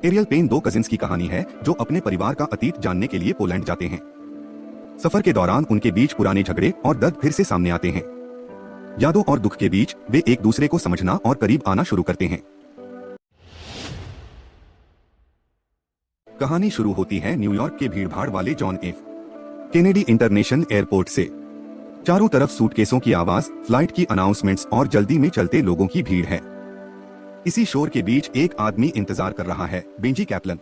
Aerial pen दो cousins की कहानी है जो अपने परिवार का अतीत जानने के लिए पोलैंड जाते हैं। सफर के दौरान उनके बीच पुराने झगड़े और दर्द फिर से सामने आते हैं। यादों और दुख के बीच वे एक दूसरे को समझना और करीब आना शुरू करते हैं। कहानी शुरू होती है न्यूयॉर्क के भीड़भाड़ वाले John F Kennedy international airport से। चारों तरफ सूटकेसों की आवाज, फ्लाइट की अनाउंसमेंट्स और जल्दी में चलते लोगों की भीड़ है। इसी शोर के बीच एक आदमी इंतजार कर रहा है, बेंजी कैप्लन।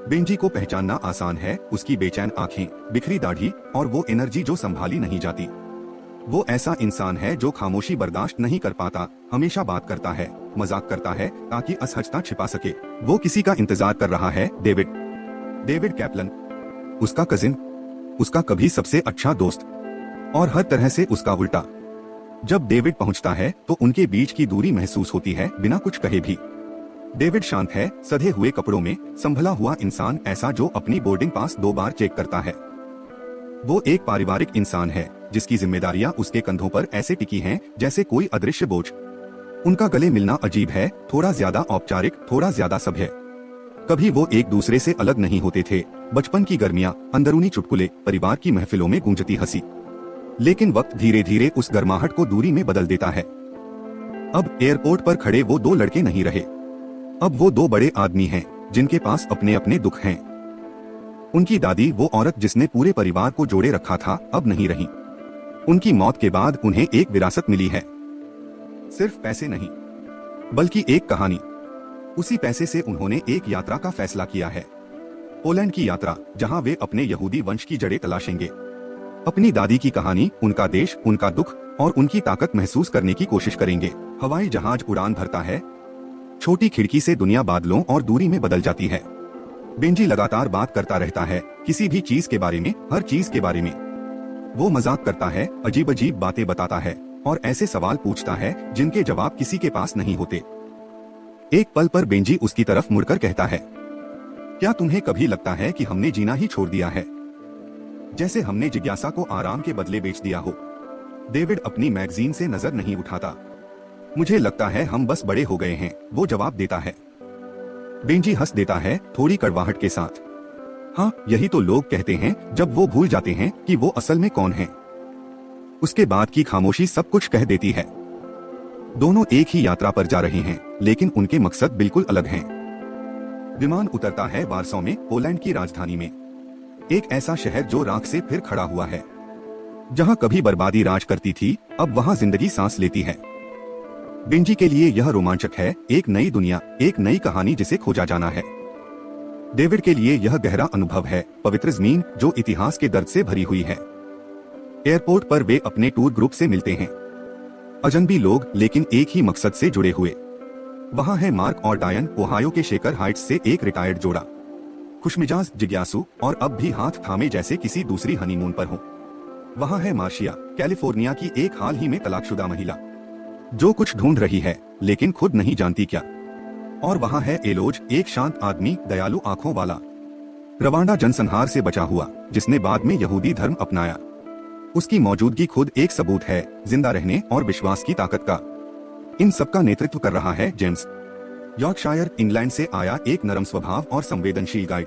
बेंजी को पहचानना आसान है, उसकी बेचैन आंखें, बिखरी दाढ़ी और वो एनर्जी जो संभाली नहीं जाती। वो ऐसा इंसान है जो खामोशी बर्दाश्त नहीं कर पाता, हमेशा बात करता है, मजाक करता है ताकि असहजता छिपा सके। वो किसी का इंतजार कर रहा है, डेविड कैप्लन, उसका कजिन, उसका कभी सबसे अच्छा दोस्त और हर तरह से उसका उल्टा। जब डेविड पहुंचता है तो उनके बीच की दूरी महसूस होती है बिना कुछ कहे भी। डेविड शांत है, सधे हुए कपड़ों में, संभला हुआ इंसान, ऐसा जो अपनी बोर्डिंग पास 2 बार चेक करता है। वो एक पारिवारिक इंसान है जिसकी जिम्मेदारियां उसके कंधों पर ऐसे टिकी हैं जैसे कोई अदृश्य बोझ। उनका गले मिलना अजीब है, थोड़ा ज्यादा औपचारिक, थोड़ा ज्यादा सभ्य। कभी वो एक दूसरे से अलग नहीं होते थे। बचपन की गर्मियां, अंदरूनी चुटकुले, परिवार की महफिलों में गूंजती हंसी। लेकिन वक्त धीरे धीरे उस गर्माहट को दूरी में बदल देता है। अब एयरपोर्ट पर खड़े वो 2 लड़के नहीं रहे। अब वो 2 बड़े आदमी हैं जिनके पास अपने अपने दुख हैं। उनकी दादी, वो औरत जिसने पूरे परिवार को जोड़े रखा था, अब नहीं रही। उनकी मौत के बाद उन्हें एक विरासत मिली है, सिर्फ पैसे नहीं बल्कि एक कहानी। उसी पैसे से उन्होंने एक यात्रा का फैसला किया है, पोलैंड की यात्रा, जहां वे अपने यहूदी वंश की जड़ें तलाशेंगे। अपनी दादी की कहानी, उनका देश, उनका दुख और उनकी ताकत महसूस करने की कोशिश करेंगे। हवाई जहाज उड़ान भरता है, छोटी खिड़की से दुनिया बादलों और दूरी में बदल जाती है। बेंजी लगातार बात करता रहता है, किसी भी चीज के बारे में, हर चीज के बारे में। वो मजाक करता है, अजीब अजीब बातें बताता है और ऐसे सवाल पूछता है जिनके जवाब किसी के पास नहीं होते। एक पल पर बेंजी उसकी तरफ मुड़कर कहता है, क्या तुम्हें कभी लगता है कि हमने जीना ही छोड़ दिया है, जैसे हमने जिज्ञासा को आराम के बदले बेच दिया हो? डेविड अपनी मैगजीन से नजर नहीं उठाता। मुझे लगता है हम बस बड़े हो गए हैं, वो जवाब देता है। बेंजी हंस देता है, थोड़ी कड़वाहट के साथ। हाँ, यही तो लोग कहते हैं जब वो भूल जाते हैं कि वो असल में कौन है। उसके बाद की खामोशी सब कुछ कह देती है। दोनों एक ही यात्रा पर जा रहे हैं, लेकिन उनके मकसद बिल्कुल अलग हैं। विमान उतरता है वार्सो में, पोलैंड की राजधानी में। एक ऐसा शहर जो राख से फिर खड़ा हुआ है। जहां कभी बर्बादी राज करती थी, अब वहां जिंदगी सांस लेती है। बेंजी के लिए यह रोमांचक है, एक नई दुनिया, एक नई कहानी जिसे खोजा जाना है। डेविड के लिए यह गहरा अनुभव है, पवित्र जमीन जो इतिहास के दर्द से भरी हुई है। एयरपोर्ट पर वे अपने टूर ग्रुप से मिलते हैं, अजनबी लोग लेकिन एक ही मकसद से जुड़े हुए। वहां है मार्क और डायन, ओहायो के शेकर हाइट्स से एक रिटायर्ड जोड़ा, खुशमिजाज, जिज्ञासु और अब भी हाथ थामे जैसे किसी दूसरी हनीमून पर हो। वहां है मार्शिया, कैलिफोर्निया की एक हाल ही में तलाकशुदा महिला जो कुछ ढूंढ रही है लेकिन खुद नहीं जानती क्या। और वहां है एलोज, एक शांत आदमी, दयालु आंखों वाला, रवांडा जनसंहार से बचा हुआ, जिसने बाद में यहूदी धर्म अपनाया। उसकी मौजूदगी खुद एक सबूत है जिंदा रहने और विश्वास की ताकत का। इन सबका नेतृत्व कर रहा है जेम्स, यॉर्कशायर, इंग्लैंड से आया एक नरम स्वभाव और संवेदनशील गाइड।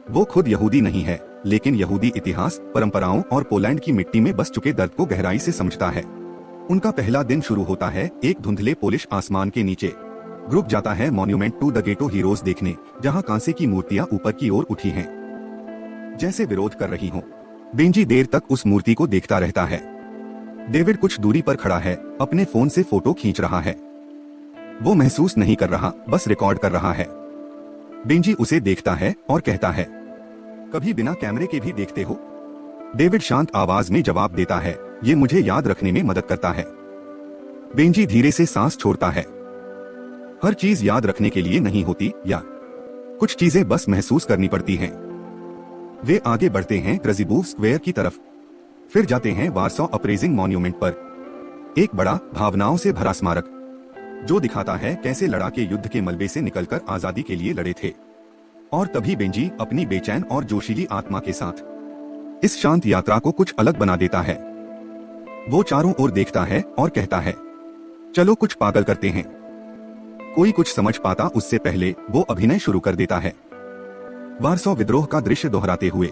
वो खुद यहूदी नहीं है, लेकिन यहूदी इतिहास, परंपराओं और पोलैंड की मिट्टी में बस चुके दर्द को गहराई से समझता है। उनका पहला दिन शुरू होता है एक धुंधले पोलिश आसमान के नीचे। ग्रुप जाता है monument to the ghetto heroes देखने, जहां कांसे की मूर्तियां ऊपर की ओर उठी हैं, जैसे विरोध कर रही हों। बेंजी देर तक उस मूर्ति को देखता रहता है। डेविड कुछ दूरी पर खड़ा है, अपने फोन से फोटो खींच रहा है। वो महसूस नहीं कर रहा, बस रिकॉर्ड कर रहा है। बेंजी उसे देखता है और कहता है, कभी बिना कैमरे के भी देखते हो? डेविड शांत आवाज में जवाब देता है, ये मुझे याद रखने में मदद करता है। बेंजी धीरे से सांस छोड़ता है। हर चीज याद रखने के लिए नहीं होती, या कुछ चीजें बस महसूस करनी पड़ती हैं। वे आगे बढ़ते हैं ग्रजीबूव स्क्वायर की तरफ, फिर जाते हैं वार्सो अप्रेजिंग मॉन्यूमेंट पर, एक बड़ा, भावनाओं से भरा स्मारक जो दिखाता है कैसे लड़ाके युद्ध के मलबे से निकलकर आजादी के लिए लड़े थे। और तभी बेंजी अपनी बेचैन और जोशीली आत्मा के साथ इस शांत यात्रा को कुछ अलग बना देता है। वो चारों ओर देखता है और कहता है, चलो कुछ पागल करते हैं। कोई कुछ समझ पाता उससे पहले वो अभिनय शुरू कर देता है, वारसॉ विद्रोह का दृश्य दोहराते हुए,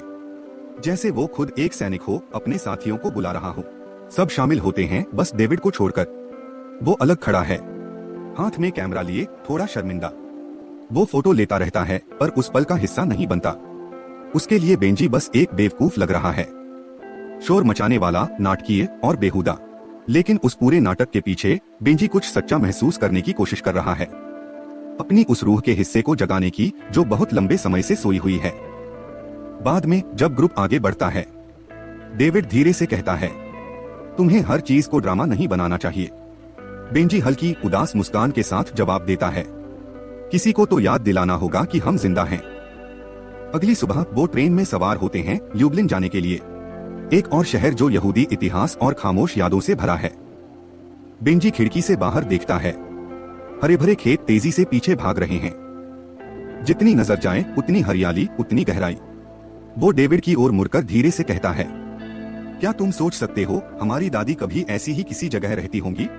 जैसे वो खुद एक सैनिक हो, अपने साथियों को बुला रहा हो। सब शामिल होते हैं, बस डेविड को छोड़कर। वो अलग खड़ा है, हाथ में कैमरा लिए, थोड़ा शर्मिंदा। वो फोटो लेता रहता है, पर उस पल का हिस्सा नहीं बनता। उसके लिए बेंजी बस एक बेवकूफ लग रहा है, शोर मचाने वाला, नाटकीय और बेहुदा। लेकिन उस पूरे नाटक के पीछे बेंजी कुछ सच्चा महसूस करने की कोशिश कर रहा है, अपनी उस रूह के हिस्से को जगाने की जो बहुत लंबे समय से सोई हुई है। बाद में जब ग्रुप आगे बढ़ता है, डेविड धीरे से कहता है, तुम्हें हर चीज को ड्रामा नहीं बनाना चाहिए। बेंजी हल्की उदास मुस्कान के साथ जवाब देता है, किसी को तो याद दिलाना होगा कि हम जिंदा हैं। अगली सुबह वो ट्रेन में सवार होते हैं ल्यूब्लिन जाने के लिए, एक और शहर जो यहूदी इतिहास और खामोश यादों से भरा है। बेंजी खिड़की से बाहर देखता है, हरे भरे खेत तेजी से पीछे भाग रहे हैं। जितनी नजर जाए उतनी हरियाली, उतनी गहराई। वो डेविड की ओर मुड़कर धीरे से कहता है, क्या तुम सोच सकते हो हमारी दादी कभी ऐसी ही किसी जगह रहती होंगी?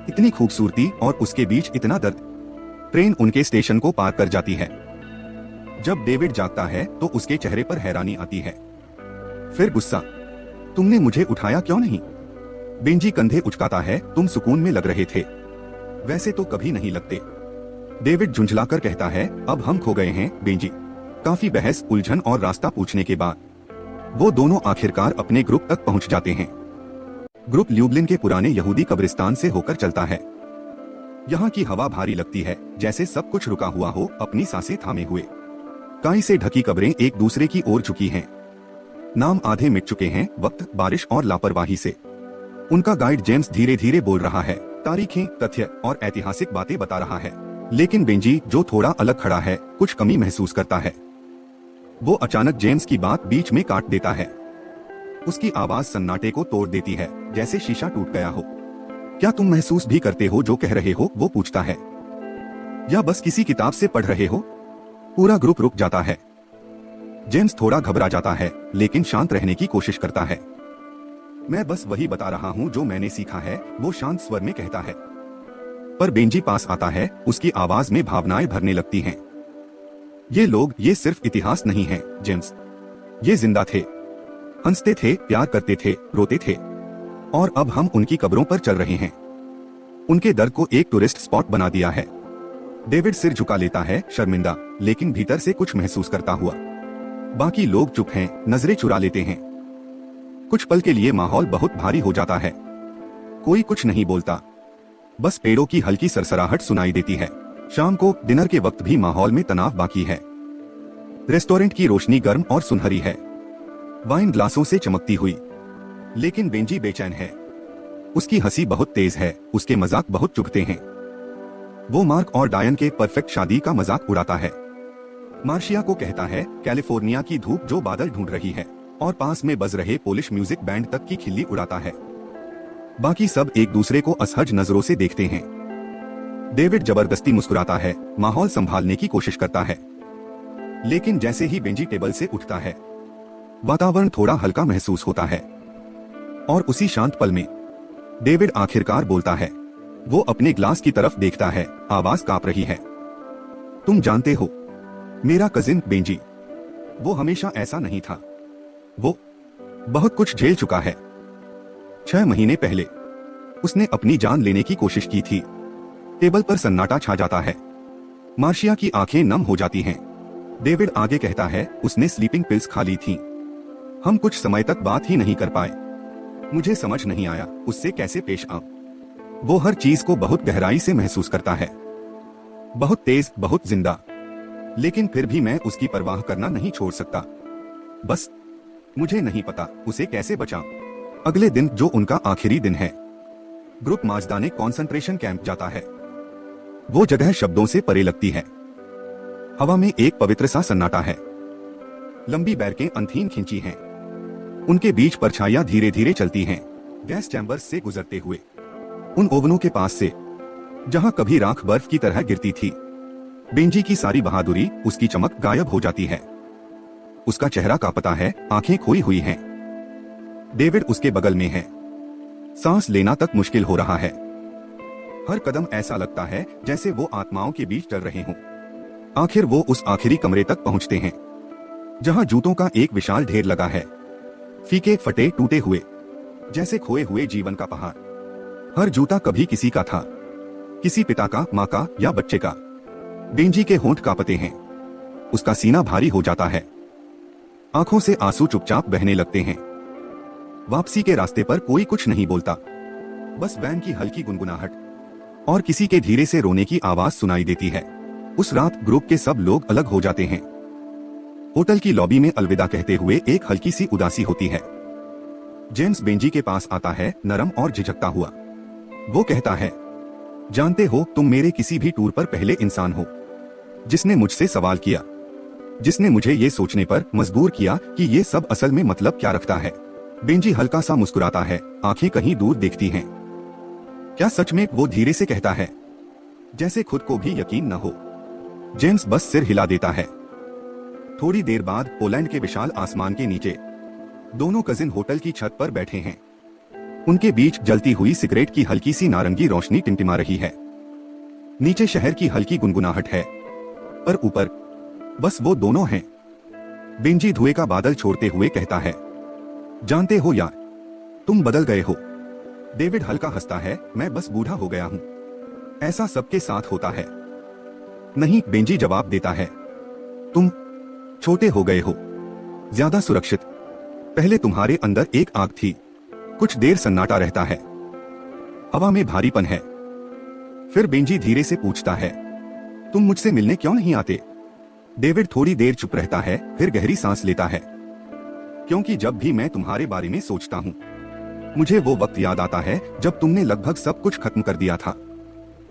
इतनी खूबसूरती और उसके बीच इतना दर्द। ट्रेन उनके स्टेशन को पार कर जाती है। जब डेविड जागता है तो उसके चेहरे पर हैरानी आती है, फिर गुस्सा। तुमने मुझे उठाया क्यों नहीं? बेंजी कंधे उचकाता है, तुम सुकून में लग रहे थे, वैसे तो कभी नहीं लगते। डेविड झुंझलाकर कहता है, अब हम खो गए हैं बेंजी। काफी बहस, उलझन और रास्ता पूछने के बाद वो दोनों आखिरकार अपने ग्रुप तक पहुंच जाते हैं। ग्रुप ल्यूब्लिन के पुराने यहूदी कब्रिस्तान से होकर चलता है। यहाँ की हवा भारी लगती है, जैसे सब कुछ रुका हुआ हो, अपनी सांसें थामे हुए। काई से ढकी कब्रें एक दूसरे की ओर झुकी हैं। नाम आधे मिट चुके हैं, वक्त, बारिश और लापरवाही से। उनका गाइड जेम्स धीरे धीरे बोल रहा है, तारीखें, तथ्य और ऐतिहासिक बातें बता रहा है। लेकिन बेंजी, जो थोड़ा अलग खड़ा है, कुछ कमी महसूस करता है। वो अचानक जेम्स की बात बीच में काट देता है। उसकी आवाज सन्नाटे को तोड़ देती है, जैसे शीशा टूट गया हो। क्या तुम महसूस भी करते हो जो कह रहे हो? वो पूछता है, या बस किसी किताब से पढ़ रहे हो? पूरा ग्रुप रुक जाता है। जेम्स थोड़ा घबरा जाता है, लेकिन शांत रहने की कोशिश करता है। मैं बस वही बता रहा हूँ जो मैंने सीखा है, वो शांत स्वर में कहता है। पर बेंजी पास आता है, उसकी आवाज में भावनाएं भरने लगती हैं। ये लोग, ये सिर्फ इतिहास नहीं है जेम्स, ये जिंदा थे, हंसते थे, प्यार करते थे, रोते थे, और अब हम उनकी कब्रों पर चल रहे हैं। उनके दर्द को एक टूरिस्ट स्पॉट बना दिया है। डेविड सिर झुका लेता है, शर्मिंदा, लेकिन भीतर से कुछ महसूस करता हुआ। बाकी लोग चुप हैं, नजरें चुरा लेते हैं। कुछ पल के लिए माहौल बहुत भारी हो जाता है। कोई कुछ नहीं बोलता, बस पेड़ों की हल्की सरसराहट सुनाई देती है। शाम को डिनर के वक्त भी माहौल में तनाव बाकी है। रेस्टोरेंट की रोशनी गर्म और सुनहरी है, वाइन ग्लासों से चमकती हुई। लेकिन बेंजी बेचैन है। उसकी हंसी बहुत तेज है, उसके मजाक बहुत चुभते हैं। वो मार्क और डायन के परफेक्ट शादी का मजाक उड़ाता है। मार्शिया को कहता है, कैलिफोर्निया की धूप जो बादल ढूंढ रही है, और पास में बज रहे पोलिश म्यूजिक बैंड तक की खिल्ली उड़ाता है। बाकी सब एक दूसरे को असहज नजरों से देखते हैं। डेविड जबरदस्ती मुस्कुराता है, माहौल संभालने की कोशिश करता है। लेकिन जैसे ही बेंजी टेबल से उठता है, वातावरण थोड़ा हल्का महसूस होता है। और उसी शांत पल में डेविड आखिरकार बोलता है। वो अपने ग्लास की तरफ देखता है, आवाज कांप रही है, तुम जानते हो मेरा कजिन बेंजी, वो हमेशा ऐसा नहीं था। वो बहुत कुछ झेल चुका है। 6 महीने पहले उसने अपनी जान लेने की कोशिश की थी। टेबल पर सन्नाटा छा जाता है। मार्शिया की आंखें नम हो जाती हैं। डेविड आगे कहता है, उसने स्लीपिंग पिल्स खा ली थीं। हम कुछ समय तक बात ही नहीं कर पाए। मुझे समझ नहीं आया उससे कैसे पेश आऊं। वो हर चीज को बहुत गहराई से महसूस करता है, बहुत तेज, बहुत जिंदा। लेकिन फिर भी मैं उसकी परवाह करना नहीं छोड़ सकता। बस मुझे नहीं पता उसे कैसे बचाऊं। अगले दिन, जो उनका आखिरी दिन है, ग्रुप माजदाने कॉन्सेंट्रेशन कैंप जाता है। वो जगह शब्दों से परे लगती है। हवा में एक पवित्र सा सन्नाटा है। लंबी बैरकें अंधीन खिंची हैं। उनके बीच परछाइयां धीरे धीरे चलती हैं, गैस चैम्बर्स से गुजरते हुए, उन ओवनों के पास से जहां कभी राख बर्फ की तरह गिरती थी। बेंजी की सारी बहादुरी, उसकी चमक गायब हो जाती है। उसका चेहरा कांपता है, आंखें खोई हुई हैं। डेविड उसके बगल में है। सांस लेना तक मुश्किल हो रहा है। हर कदम ऐसा लगता है जैसे वो आत्माओं के बीच चल रहे हों। आखिर वो उस आखिरी कमरे तक पहुंचते हैं जहां जूतों का एक विशाल ढेर लगा है, फीके फटे टूटे हुए, जैसे खोए हुए जीवन का पहाड़। हर जूता कभी किसी का था, किसी पिता का, माँ का या बच्चे का। बेंजी के होंठ कांपते हैं, उसका सीना भारी हो जाता है, आंखों से आंसू चुपचाप बहने लगते हैं। वापसी के रास्ते पर कोई कुछ नहीं बोलता, बस वैन की हल्की गुनगुनाहट और किसी के धीरे से रोने की आवाज सुनाई देती है। उस रात ग्रुप के सब लोग अलग हो जाते हैं। होटल की लॉबी में अलविदा कहते हुए एक हल्की सी उदासी होती है। जेम्स बेंजी के पास आता है, नरम और झिझकता हुआ। वो कहता है, जानते हो, तुम मेरे किसी भी टूर पर पहले इंसान हो जिसने मुझसे सवाल किया, जिसने मुझे ये सोचने पर मजबूर किया कि ये सब असल में मतलब क्या रखता है। बेंजी हल्का सा मुस्कुराता है, आंखें कहीं दूर देखती हैं। क्या सच में? वो धीरे से कहता है, जैसे खुद को भी यकीन न हो। जेम्स बस सिर हिला देता है। थोड़ी देर बाद पोलैंड के विशाल आसमान के नीचे दोनों कजिन होटल की छत पर बैठे हैं। उनके बीच जलती हुई सिगरेट की हल्की सी नारंगी रोशनी टिमटिमा रही है। नीचे शहर की हल्की गुनगुनाहट है, पर ऊपर बस वो दोनों हैं। बेंजी धुएं का बादल छोड़ते हुए कहता है, जानते हो यार, तुम बदल गए हो। डेविड हल्का हंसता है, मैं बस बूढ़ा हो गया हूं। ऐसा सबके साथ होता है। नहीं, बेंजी जवाब देता है, तुम छोटे हो गए हो, ज्यादा सुरक्षित। पहले तुम्हारे अंदर एक आग थी। कुछ देर सन्नाटा रहता है, हवा में भारीपन है। फिर बेंजी धीरे से पूछता है, तुम मुझसे मिलने क्यों नहीं आते? डेविड थोड़ी देर चुप रहता है, फिर गहरी सांस लेता है। क्योंकि जब भी मैं तुम्हारे बारे में सोचता हूँ, मुझे वो वक्त याद आता है जब तुमने लगभग सब कुछ खत्म कर दिया था,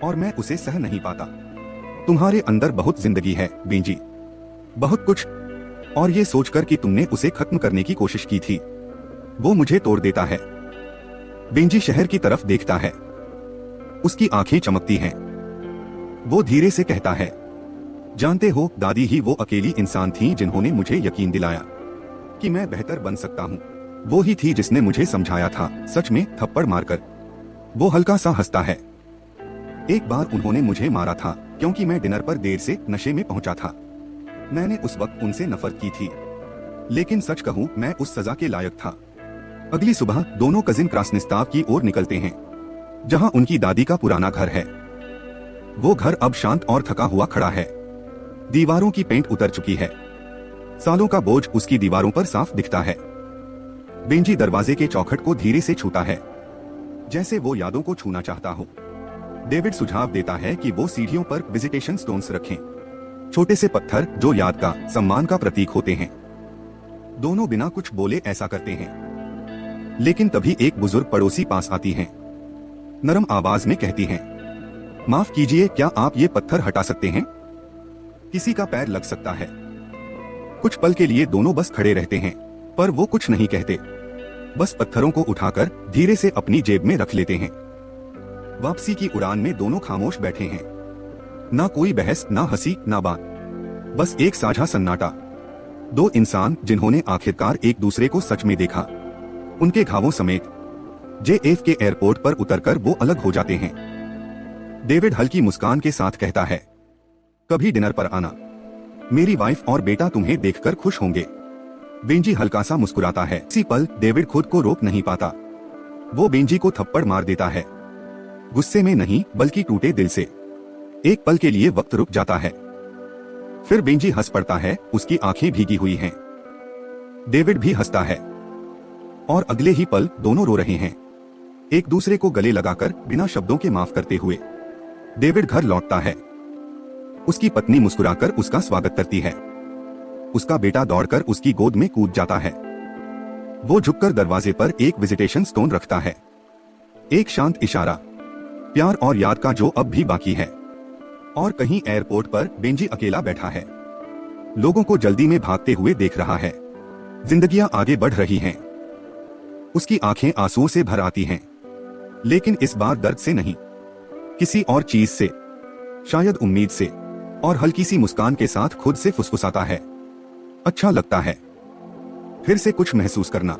और मैं उसे सह नहीं पाता। तुम्हारे अंदर बहुत जिंदगी है बेंजी, बहुत कुछ, और ये सोचकर कि तुमने उसे खत्म करने की कोशिश की थी, वो मुझे तोड़ देता है। बेंजी शहर की तरफ देखता है, उसकी आंखें चमकती हैं। वो धीरे से कहता है, जानते हो, दादी ही वो अकेली इंसान थी जिन्होंने मुझे यकीन दिलाया कि मैं बेहतर बन सकता हूँ। वो ही थी जिसने मुझे समझाया था, सच में, थप्पड़ मारकर। वो हल्का सा हंसता है। एक बार उन्होंने मुझे मारा था क्योंकि मैं डिनर पर देर से नशे में पहुंचा था। मैंने उस वक्त उनसे नफरत की थी, लेकिन सच कहूं, मैं उस सजा के लायक था। अगली सुबह दोनों कजिन क्रास्निस्ताव की ओर निकलते हैं, जहां उनकी दादी का पुराना घर है। वो घर अब शांत और थका हुआ खड़ा है। दीवारों की पेंट उतर चुकी है, सालों का बोझ उसकी दीवारों पर साफ दिखता है। बेंजी दरवाजे के चौखट को धीरे से छूता है, जैसे वो यादों को छूना चाहता हो। डेविड सुझाव देता है कि वो सीढ़ियों पर विजिटेशन स्टोन्स रखें, छोटे से पत्थर जो याद का, सम्मान का प्रतीक होते हैं। दोनों बिना कुछ बोले ऐसा करते हैं, लेकिन तभी एक बुजुर्ग पड़ोसी पास आती हैं। नरम आवाज में कहती हैं, माफ कीजिए, क्या आप ये पत्थर हटा सकते हैं? किसी का पैर लग सकता है। कुछ पल के लिए दोनों बस खड़े रहते हैं, पर वो कुछ नहीं कहते, बस पत्थरों को उठाकर धीरे से अपनी जेब में रख लेते हैं। वापसी की उड़ान में दोनों खामोश बैठे हैं, ना कोई बहस, ना हंसी, ना बात, बस एक साझा सन्नाटा। दो इंसान जिन्होंने आखिरकार एक दूसरे को सच में देखा। उनके घावों समेत JF के एयरपोर्ट पर उतरकर वो अलग हो जाते हैं। डेविड हल्की मुस्कान के साथ कहता है, कभी डिनर पर आना, मेरी वाइफ और बेटा तुम्हें देखकर खुश होंगे। बेंजी हल्का सा मुस्कुराता है। इसी पल डेविड खुद को रोक नहीं पाता। वो बेंजी को थप्पड़ मार देता है, गुस्से में नहीं बल्कि टूटे दिल से। एक पल के लिए वक्त रुक जाता है, फिर बेंजी हंस पड़ता है, उसकी आंखें भीगी हुई हैं। डेविड भी हंसता है, और अगले ही पल दोनों रो रहे हैं, एक दूसरे को गले लगाकर, बिना शब्दों के माफ करते हुए। डेविड घर लौटता है, उसकी पत्नी मुस्कुराकर उसका स्वागत करती है। उसका बेटा दौड़कर उसकी गोद में कूद जाता है। वो झुककर दरवाजे पर एक विजिटेशन स्टोन रखता है, एक शांत इशारा, प्यार और याद का जो अब भी बाकी है। और कहीं एयरपोर्ट पर बेंजी अकेला बैठा है, लोगों को जल्दी में भागते हुए देख रहा है। जिंदगियां आगे बढ़ रही हैं, उसकी आंखें आंसुओं से भर आती हैं, लेकिन इस बार दर्द से नहीं, किसी और चीज से, शायद उम्मीद से। और हल्की सी मुस्कान के साथ खुद से फुसफुसाता है, अच्छा लगता है फिर से कुछ महसूस करना।